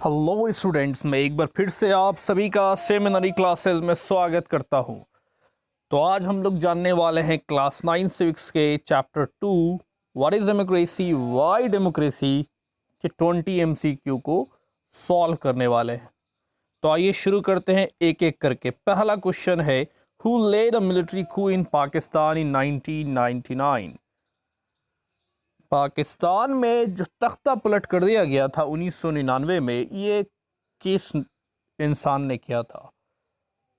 Hello students, मैं एक बार फिर से आप सभी का सेमिनरी क्लासेस में स्वागत करता हूं। तो आज हम लोग जानने वाले हैं क्लास 9 सिविक्स के chapter 2 what is democracy, Y democracy के 20 एमसीक्यू को सॉल्व करने वाले हैं। तो आइए शुरू करते हैं एक एक करके। पहला क्वेश्चन है, who led a military coup in Pakistan in 1999? Pakistan में जो तख्ता पलट कर दिया गया था 1999 में, ये किस इंसान ने किया था?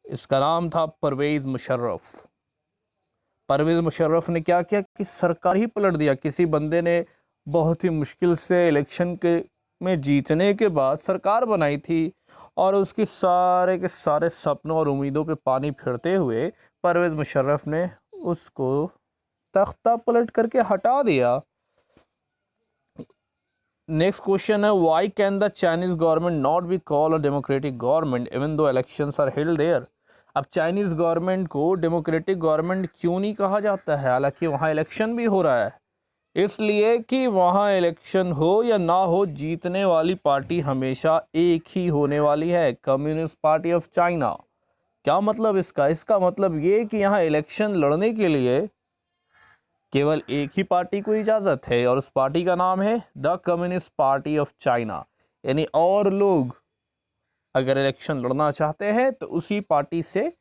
इसका नाम था परवेज़ मुशर्रफ। परवेज़ मुशर्रफ ने क्या किया कि सरकार ही पलट दिया। किसी बंदे ने बहुत ही मुश्किल से इलेक्शन के में जीतने के बाद सरकार बनाई थी और उसकी सारे के सारे सपनों और उम्मीदों पे पानी फिरते हुए परवेज़ मुशर्रफ ने उसको तख्ता पलट करके हटा दिया। नेक्स्ट क्वेश्चन है, why can the Chinese government not be call a democratic government even though elections are held there? अब चाइनीज गवर्नमेंट को डेमोक्रेटिक गवर्नमेंट क्यों नहीं कहा जाता है, हालांकि वहाँ इलेक्शन भी हो रहा है? इसलिए कि वहाँ इलेक्शन हो या ना हो, जीतने वाली पार्टी हमेशा एक ही होने वाली है, कम्युनिस्ट पार्टी ऑफ चाइना। क्या मतलब इसका मतलब ये कि यहाँ इलेक्शन लड़ने के लिए केवल एक ही पार्टी को इजाज़त है और उस पार्टी का नाम है the communist party of China. यानी और लोग अगर इलेक्शन लड़ना चाहते हैं तो उसी पार्टी से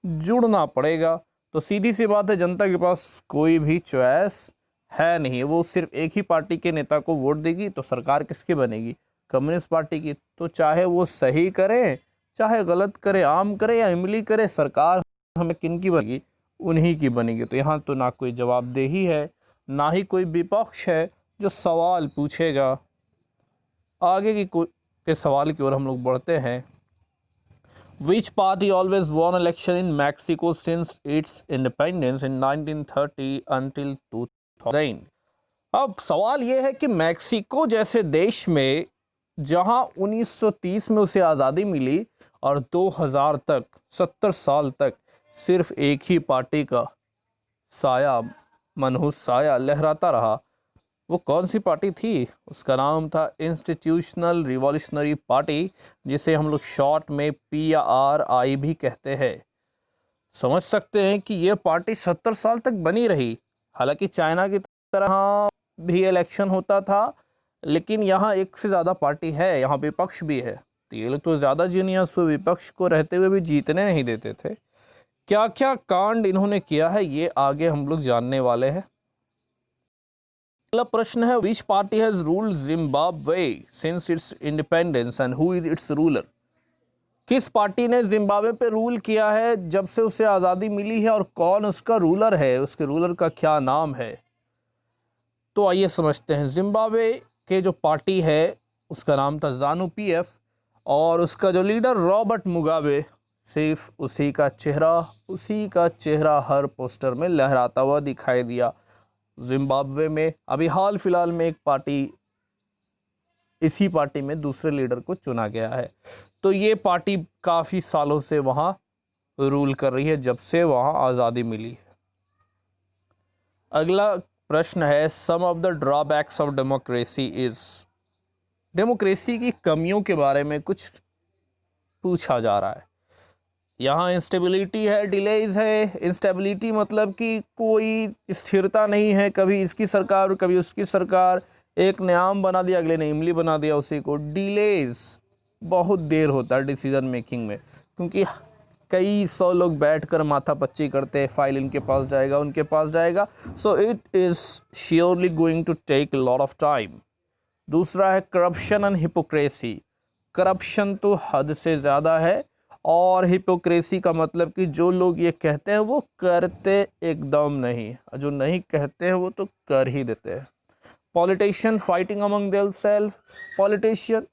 जुड़ना पड़ेगा। तो सीधी सी बात है, जनता के पास कोई भी चॉइस है नहीं, वो सिर्फ एक ही पार्टी के नेता को वोट देगी। तो सरकार किसकी बनेगी? कम्युनिस्ट पार्टी की। तो चाहे वो सही करे चाहे गलत करे, आम करे या इमली करे, सरकार हमें किन की बनेगी? उन्हीं की बनेगी। तो यहाँ तो ना कोई जवाबदेही है, ना ही कोई विपक्ष है जो सवाल पूछेगा। आगे के सवाल की ओर हम लोग बढ़ते हैं। Which party always won election in Mexico since its independence in 1930 until 2000? अब सवाल यह है कि मैक्सिको जैसे देश में जहां 1930 में उसे आज़ादी मिली और 2000 तक 70 साल तक सिर्फ एक ही पार्टी का साया, मनहूस साया लहराता रहा, वो कौन सी पार्टी थी? उसका नाम था इंस्टीट्यूशनल रिवॉल्यूशनरी पार्टी, जिसे हम लोग शॉर्ट में PRI भी कहते हैं। समझ सकते हैं कि ये पार्टी 70 साल तक बनी रही। हालांकि चाइना की तरह भी इलेक्शन होता था, लेकिन यहाँ एक से ज़्यादा पार्टी है, यहाँ विपक्ष भी है। तो ये लोग तो ज़्यादा जीनियस हुए, विपक्ष को रहते हुए भी जीतने नहीं देते थे। क्या क्या कांड इन्होंने किया है, ये आगे हम लोग जानने वाले हैं। अगला प्रश्न है, विच party has ruled Zimbabwe since its independence and who is it's ruler? किस पार्टी ने जिम्बाब्वे पे रूल किया है जब से उसे आज़ादी मिली है और कौन उसका रूलर है, उसके रूलर का क्या नाम है? तो आइए समझते हैं। जिम्बाब्वे के जो पार्टी है उसका नाम था ज़ानू PF और उसका जो लीडर रॉबर्ट मुगाबे, सिर्फ उसी का चेहरा हर पोस्टर में लहराता हुआ दिखाई दिया। जिम्बाब्वे में अभी हाल फिलहाल में इसी पार्टी में दूसरे लीडर को चुना गया है। तो ये पार्टी काफ़ी सालों से वहाँ रूल कर रही है, जब से वहाँ आज़ादी मिली है। अगला प्रश्न है, some of the drawbacks of democracy is? Democracy की कमियों के बारे में कुछ पूछा जा रहा है। यहाँ इंस्टेबिलिटी है, डिलेज है। इंस्टेबिलिटी मतलब कि कोई स्थिरता नहीं है, कभी इसकी सरकार कभी उसकी सरकार, एक ने आम बना दिया अगले ने इमली बना दिया उसी को। डिलेज, बहुत देर होता है डिसीजन मेकिंग में, क्योंकि कई सौ लोग बैठकर माथापच्ची करते हैं, फाइल इनके पास जाएगा उनके पास जाएगा, so it is surely going to take lot of time. दूसरा है करप्शन एंड हिपोक्रेसी। करप्शन तो हद से ज़्यादा है और हिपोक्रेसी का मतलब कि जो लोग ये कहते हैं वो करते एकदम नहीं, जो नहीं कहते हैं वो तो कर ही देते हैं। Politician fighting among themself, politician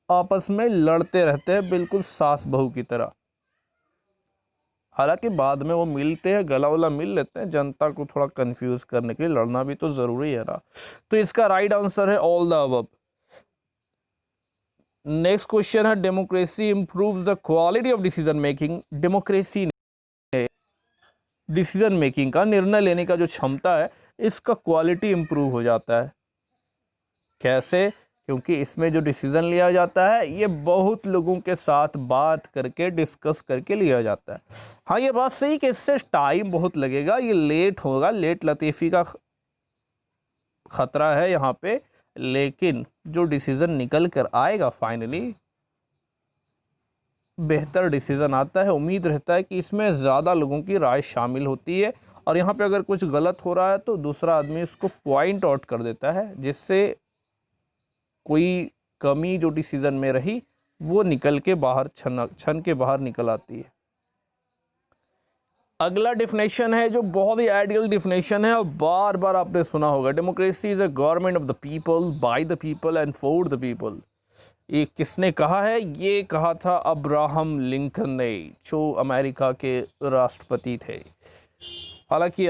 आपस में लड़ते रहते हैं बिल्कुल सास बहू की तरह। हालांकि बाद में वो मिलते हैं, गला वला मिल लेते हैं, जनता को थोड़ा कंफ्यूज करने के लिए लड़ना भी तो ज़रूरी है ना। तो इसका राइट आंसर है all the above. Next question है, democracy improves the quality of decision making? Democracy ने डिसीजन मेकिंग का, निर्णय लेने का जो क्षमता है, इसका क्वालिटी इंप्रूव हो जाता है। कैसे? क्योंकि इसमें जो डिसीज़न लिया जाता है ये बहुत लोगों के साथ बात करके डिस्कस करके लिया जाता है। हाँ, ये बात सही कि इससे टाइम बहुत लगेगा, ये लेट होगा, लेट लतीफ़ी का ख़तरा है यहाँ पे, लेकिन जो डिसीज़न निकल कर आएगा फाइनली बेहतर डिसीज़न आता है। उम्मीद रहता है कि इसमें ज़्यादा लोगों की राय शामिल होती है और यहाँ पे अगर कुछ गलत हो रहा है तो दूसरा आदमी इसको पॉइंट आउट कर देता है, जिससे कोई कमी जो डिसीज़न में रही वो निकल के बाहर छन के बाहर निकल आती है। अगला डिफिनेशन है जो बहुत ही आइडियल डिफिनेशन है और बार बार आपने सुना होगा, democracy is a government of the people, bye the people and for the people. ये किसने कहा है? ये कहा था अब्राहम लिंकन ने, जो अमेरिका के राष्ट्रपति थे। हालांकि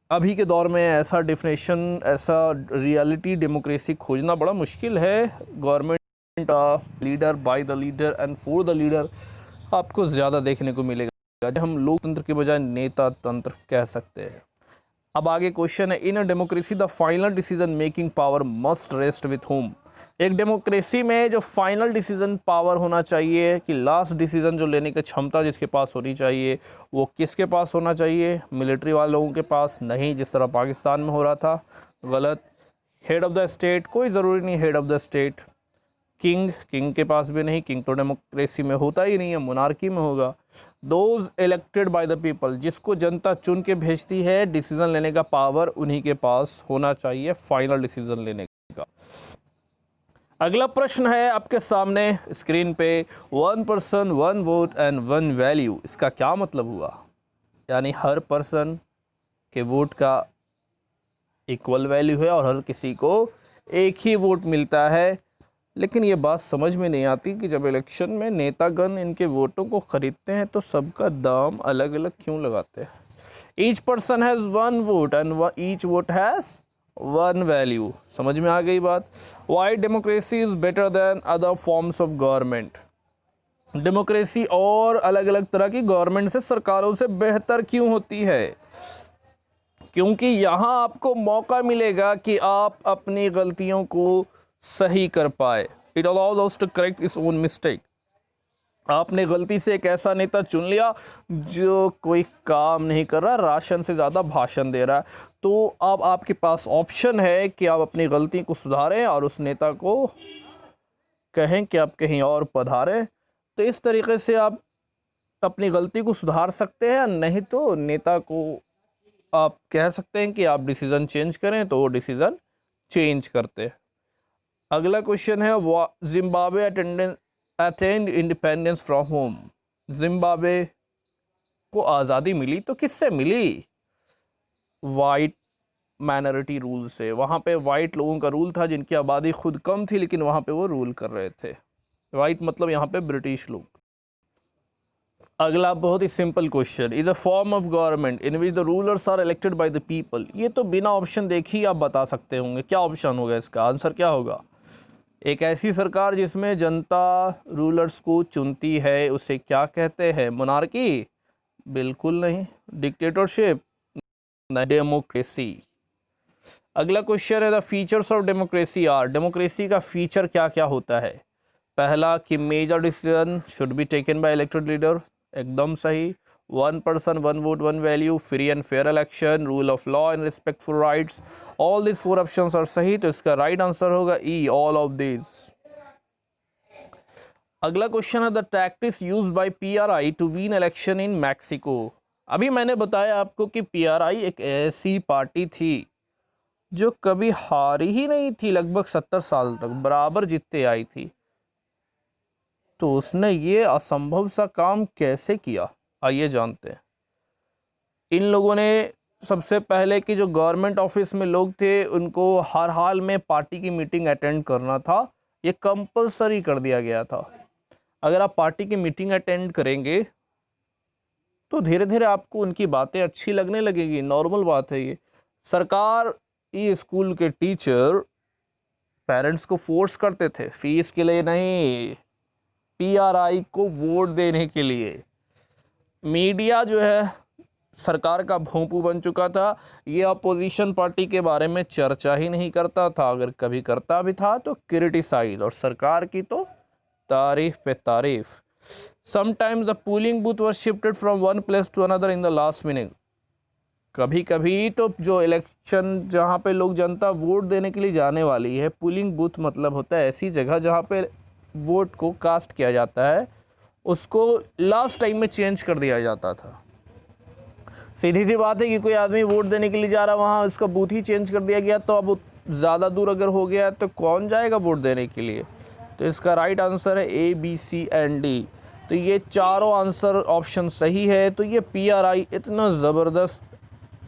अभी के दौर में ऐसा डिफिनेशन, ऐसा रियलिटी डेमोक्रेसी खोजना बड़ा मुश्किल है। Government leader, by the leader and for the leader आपको ज़्यादा देखने को मिलेगा। हम लोकतंत्र के बजाय नेता तंत्र कह सकते हैं। अब आगे क्वेश्चन है, in a democracy the final decision making power must rest with whom. एक डेमोक्रेसी में जो फाइनल डिसीजन पावर होना चाहिए, कि लास्ट डिसीजन जो लेने की क्षमता जिसके पास होनी चाहिए, वो किसके पास होना चाहिए? मिलिट्री वालों के पास नहीं, जिस तरह पाकिस्तान में हो रहा था। गलत। हेड ऑफ द स्टेट, कोई ज़रूरी नहीं head of the state. King के पास भी नहीं, किंग तो डेमोक्रेसी में होता ही नहीं है, मोनार्की में होगा। Those elected by the people, जिसको जनता चुन के भेजती है, डिसीजन लेने का पावर उन्हीं के पास होना चाहिए, फाइनल डिसीजन लेने का। अगला प्रश्न है आपके सामने स्क्रीन पे, 1 पर्सन 1 वोट एंड 1 वैल्यू, इसका क्या मतलब हुआ? यानी हर पर्सन के वोट का इक्वल वैल्यू है और हर किसी को एक ही वोट मिलता है। लेकिन ये बात समझ में नहीं आती कि जब इलेक्शन में नेतागण इनके वोटों को खरीदते हैं तो सबका दाम अलग अलग क्यों लगाते हैं? Each person has 1 vote and each vote has 1 value. समझ में आ गई बात? Y democracy is better than other forms of government. Democracy और अलग अलग तरह की गवर्नमेंट से, सरकारों से बेहतर क्यों होती है? क्योंकि यहाँ आपको मौका मिलेगा कि आप अपनी गलतियों को सही कर पाए। It allows us to correct its own mistake. आपने गलती से एक ऐसा नेता चुन लिया जो कोई काम नहीं कर रहा, राशन से ज़्यादा भाषण दे रहा है, तो अब आपके पास ऑप्शन है कि आप अपनी गलती को सुधारें और उस नेता को कहें कि आप कहीं और पधारें। तो इस तरीके से आप अपनी गलती को सुधार सकते हैं, नहीं तो नेता को आप कह सकते हैं कि आप डिसीज़न चेंज करें, तो वो डिसीज़न चेंज करते हैं। अगला क्वेश्चन है, Zimbabwe attend independence from home. Zimbabwe को आज़ादी मिली तो किससे मिली? वाइट माइनॉरिटी रूल से। वहाँ पे वाइट लोगों का रूल था जिनकी आबादी खुद कम थी, लेकिन वहाँ पे वो रूल कर रहे थे। वाइट मतलब यहाँ पे ब्रिटिश लोग। अगला बहुत ही simple question, is a form of government in which the rulers are elected by the people. ये तो बिना ऑप्शन देखे ही आप बता सकते होंगे, क्या ऑप्शन होगा इसका? आंसर क्या होगा? एक ऐसी सरकार जिसमें जनता रूलर्स को चुनती है, उसे क्या कहते हैं? मोनार्की? बिल्कुल नहीं। डिक्टेटरशिप? डेमोक्रेसी। अगला क्वेश्चन है, the features of democracy are. Democracy का फीचर क्या क्या होता है? पहला कि major decision should be taken by elected leader, एकदम सही। 1 person 1 vote 1 value, free and fair election, rule of law and respect for rights, all this 4 options are सही। तो इसका राइट आंसर होगा ई, ऑल ऑफ दिस। अगला question है, the tactics used by PRI to win election in Mexico. अभी मैंने बताया आपको कि पीआरआई एक ऐसी पार्टी थी जो कभी हारी ही नहीं थी, लगभग 70 साल तक बराबर जीतते आई थी। तो उसने ये असंभव सा काम कैसे किया, आइए जानते हैं। इन लोगों ने सबसे पहले कि जो गवर्नमेंट ऑफिस में लोग थे उनको हर हाल में पार्टी की मीटिंग अटेंड करना था, ये कंपलसरी कर दिया गया था। अगर आप पार्टी की मीटिंग अटेंड करेंगे तो धीरे धीरे आपको उनकी बातें अच्छी लगने लगेगी, नॉर्मल बात है ये। सरकार, ये स्कूल के टीचर पेरेंट्स को फोर्स करते थे, फीस के लिए नहीं, पीआरआई को वोट देने के लिए। मीडिया जो है सरकार का भोंपू बन चुका था। ये अपोजिशन पार्टी के बारे में चर्चा ही नहीं करता था, अगर कभी करता भी था तो क्रिटिसाइज, और सरकार की तो तारीफ पे तारीफ। Sometimes the polling booth was shifted from one place to another in the last minute. कभी कभी तो जो इलेक्शन जहाँ पे लोग जनता वोट देने के लिए जाने वाली है, पोलिंग बूथ मतलब होता है ऐसी जगह जहाँ पे वोट को कास्ट किया जाता है, उसको लास्ट टाइम में चेंज कर दिया जाता था। सीधी सी बात है कि कोई आदमी वोट देने के लिए जा रहा है, वहाँ उसका बूथ ही चेंज कर दिया गया, तो अब ज़्यादा दूर अगर हो गया तो कौन जाएगा वोट देने के लिए। तो इसका राइट आंसर है A, B, C and D. तो ये चारों आंसर ऑप्शन सही है। तो ये PRI इतना ज़बरदस्त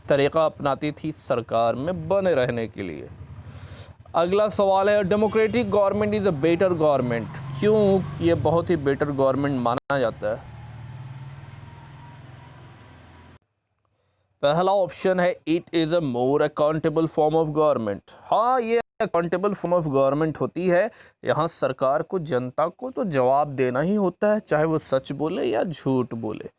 तरीक़ा अपनाती थी सरकार में बने रहने के लिए। अगला सवाल है, democratic government is a better government. क्यों ये बहुत ही बेटर गवर्नमेंट माना जाता है? पहला ऑप्शन है, it is a more accountable form of government. हाँ, ये अकाउंटेबल फॉर्म ऑफ गवर्नमेंट होती है। यहाँ सरकार को, जनता को तो जवाब देना ही होता है, चाहे वो सच बोले या झूठ बोले।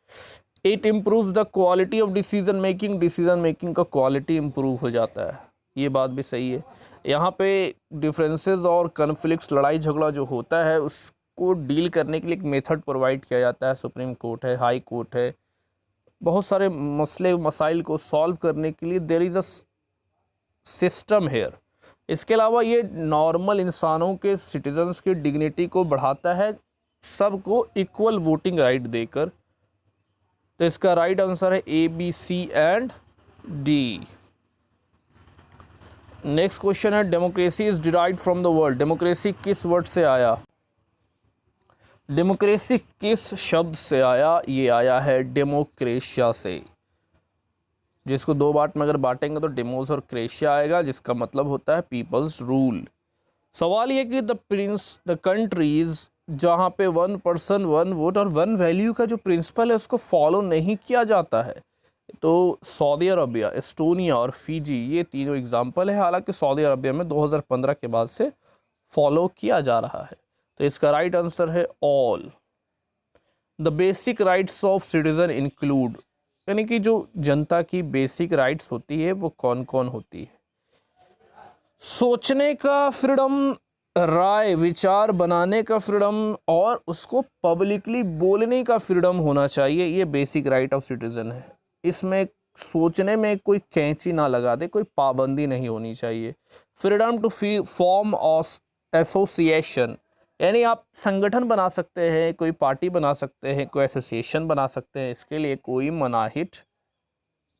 It improves the quality of decision making का क्वालिटी इम्प्रूव हो जाता है। ये बात भी सही है। यहाँ पे डिफरेंसेस और कन्फ्लिक्ट्स, लड़ाई झगड़ा जो होता है उसको डील करने के लिए एक मेथड प्रोवाइड किया जाता है। सुप्रीम कोर्ट है, हाई कोर्ट है, बहुत सारे मसले मसाइल को सॉल्व करने के लिए there is a system here. इसके अलावा ये नॉर्मल इंसानों के, सिटीजन्स की डिग्निटी को बढ़ाता है, सबको इक्वल वोटिंग राइट देकर। तो इसका राइट आंसर है A, B, C and D. Next question है, democracy is derived from the word. Democracy किस वर्ड से आया? डेमोक्रेसी किस शब्द से आया? ये आया है डेमोक्रेशिया से, जिसको दो बांट में अगर बांटेंगे तो डेमोस और क्रेशिया आएगा, जिसका मतलब होता है पीपल्स रूल। सवाल ये कि द कंट्रीज जहाँ पे 1 पर्सन 1 वोट और 1 वैल्यू का जो प्रिंसिपल है उसको फॉलो नहीं किया जाता है, तो सऊदी अरबिया, एस्टोनिया और फिजी, ये तीनों एग्जाम्पल है। हालांकि सऊदी अरबिया में 2015 के बाद से फॉलो किया जा रहा है। तो इसका राइट आंसर है all. The basic rights of citizen include, यानी कि जो जनता की बेसिक राइट्स होती है वो कौन कौन होती है? सोचने का फ्रीडम, राय विचार बनाने का फ्रीडम, और उसको पब्लिकली बोलने का फ्रीडम होना चाहिए। ये बेसिक राइट ऑफ सिटीजन है। इसमें सोचने में कोई कैंची ना लगा दे, कोई पाबंदी नहीं होनी चाहिए। Freedom to form of association, यानी आप संगठन बना सकते हैं, कोई पार्टी बना सकते हैं, कोई एसोसिएशन बना सकते हैं, इसके लिए कोई मनाहित,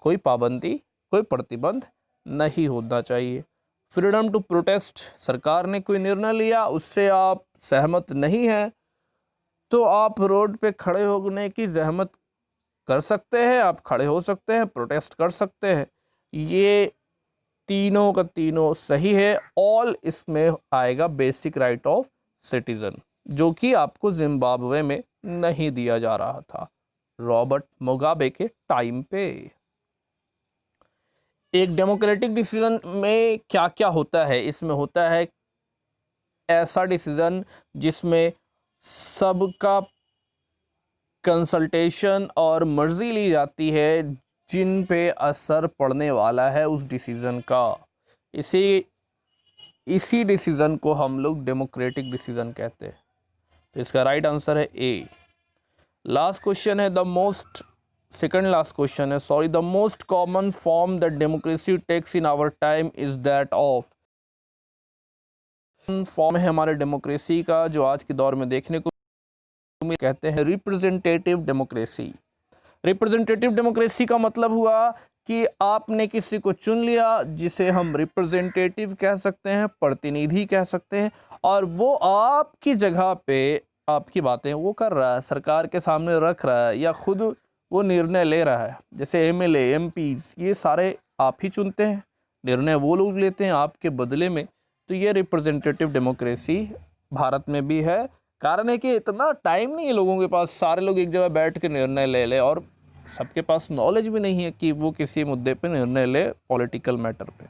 कोई पाबंदी, कोई प्रतिबंध नहीं होना चाहिए। फ्रीडम टू प्रोटेस्ट, सरकार ने कोई निर्णय लिया, उससे आप सहमत नहीं हैं तो आप रोड पे खड़े होने की जहमत कर सकते हैं, आप खड़े हो सकते हैं, प्रोटेस्ट कर सकते हैं। ये तीनों का तीनों सही है। ऑल इसमें आएगा बेसिक राइट ऑफ सिटीजन, जो कि आपको जिम्बाब्वे में नहीं दिया जा रहा था रॉबर्ट मुगाबे के टाइम पे। एक डेमोक्रेटिक डिसीजन में क्या क्या होता है? इसमें होता है ऐसा डिसीजन जिसमें सबका कंसल्टेशन और मर्जी ली जाती है, जिन पे असर पड़ने वाला है उस डिसीजन का। इसी डिसीजन को हम लोग डेमोक्रेटिक डिसीजन कहते हैं। तो इसका राइट आंसर है ए। लास्ट क्वेश्चन है, सेकंड लास्ट क्वेश्चन है, the most common form that democracy takes in our time is that of. Form है हमारे डेमोक्रेसी का जो आज के दौर में देखने को कहते हैं रिप्रेजेंटेटिव डेमोक्रेसी। रिप्रेजेंटेटिव डेमोक्रेसी का मतलब हुआ कि आपने किसी को चुन लिया, जिसे हम रिप्रेजेंटेटिव कह सकते हैं, प्रतिनिधि कह सकते हैं, और वो आपकी जगह पे आपकी बातें वो कर रहा है, सरकार के सामने रख रहा है, या खुद वो निर्णय ले रहा है। जैसे MLA, MPs, ये सारे आप ही चुनते हैं, निर्णय वो लोग लेते हैं आपके बदले में। तो ये रिप्रेजेंटेटिव डेमोक्रेसी भारत में भी है। कारण है कि इतना टाइम नहीं है लोगों के पास, सारे लोग एक जगह बैठ के निर्णय ले ले, और सबके पास नॉलेज भी नहीं है कि वो किसी मुद्दे पे निर्णय ले, पॉलिटिकल मैटर पे।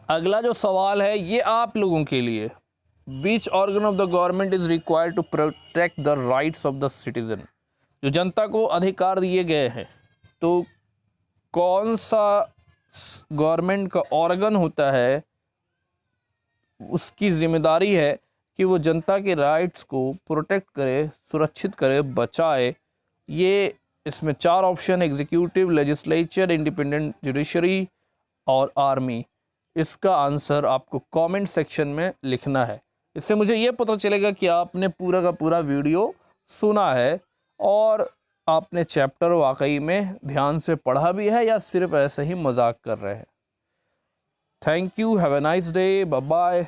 अगला जो सवाल है ये आप लोगों के लिए, which organ of the government is required to protect the rights of the citizen. जो जनता को अधिकार दिए गए हैं तो कौन सा गवर्नमेंट का ऑर्गन होता है, उसकी जिम्मेदारी है कि वो जनता के राइट्स को प्रोटेक्ट करे, सुरक्षित करे, बचाए। ये इसमें 4 option, executive, legislature, independent judiciary और आर्मी। इसका आंसर आपको कमेंट सेक्शन में लिखना है। इससे मुझे ये पता चलेगा कि आपने पूरा का पूरा वीडियो सुना है और आपने चैप्टर वाकई में ध्यान से पढ़ा भी है या सिर्फ ऐसे ही मजाक कर रहे हैं। Thank you, have a nice day, bye bye.